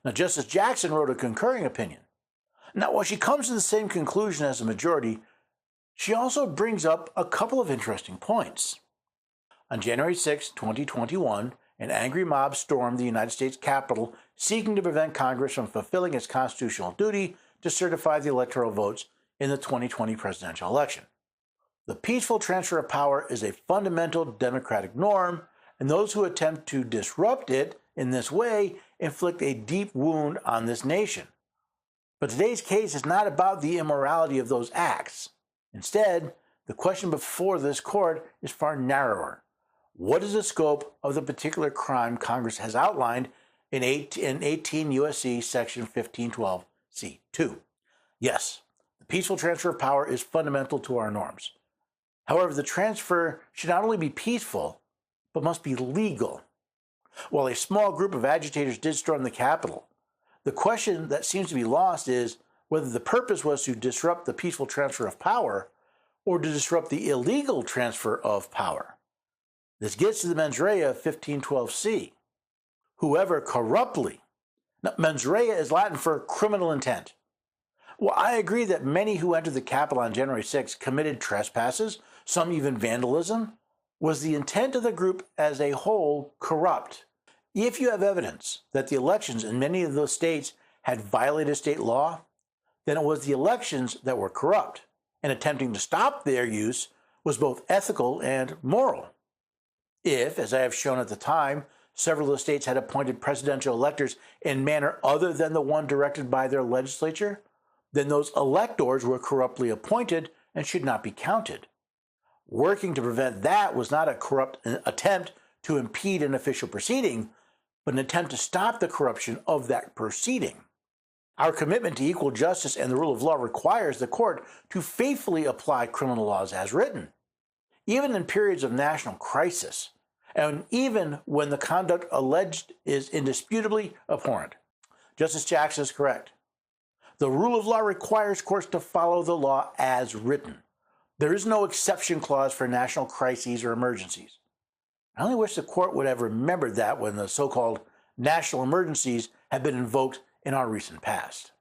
Now, Justice Jackson wrote a concurring opinion. Now, while she comes to the same conclusion as the majority, she also brings up a couple of interesting points. On January 6, 2021, an angry mob stormed the United States Capitol seeking to prevent Congress from fulfilling its constitutional duty to certify the electoral votes in the 2020 presidential election. The peaceful transfer of power is a fundamental democratic norm, and those who attempt to disrupt it in this way inflict a deep wound on this nation. But today's case is not about the immorality of those acts. Instead, the question before this court is far narrower. What is the scope of the particular crime Congress has outlined in 18 U.S.C. Section 1512c2? Yes, the peaceful transfer of power is fundamental to our norms. However, the transfer should not only be peaceful, but must be legal. While a small group of agitators did storm the Capitol, the question that seems to be lost is whether the purpose was to disrupt the peaceful transfer of power or to disrupt the illegal transfer of power. This gets to the mens rea of 1512c. Whoever corruptly. Now, mens rea is Latin for criminal intent. Well, I agree that many who entered the Capitol on January 6 committed trespasses, some even vandalism. Was the intent of the group as a whole corrupt? If you have evidence that the elections in many of those states had violated state law, then it was the elections that were corrupt, and attempting to stop their use was both ethical and moral. If, as I have shown at the time, several of the states had appointed presidential electors in manner other than the one directed by their legislature, then those electors were corruptly appointed and should not be counted. Working to prevent that was not a corrupt attempt to impede an official proceeding, but an attempt to stop the corruption of that proceeding. Our commitment to equal justice and the rule of law requires the court to faithfully apply criminal laws as written, even in periods of national crisis, and even when the conduct alleged is indisputably abhorrent. Justice Jackson is correct. The rule of law requires courts to follow the law as written. There is no exception clause for national crises or emergencies. I only wish the court would have remembered that when the so-called national emergencies have been invoked in our recent past.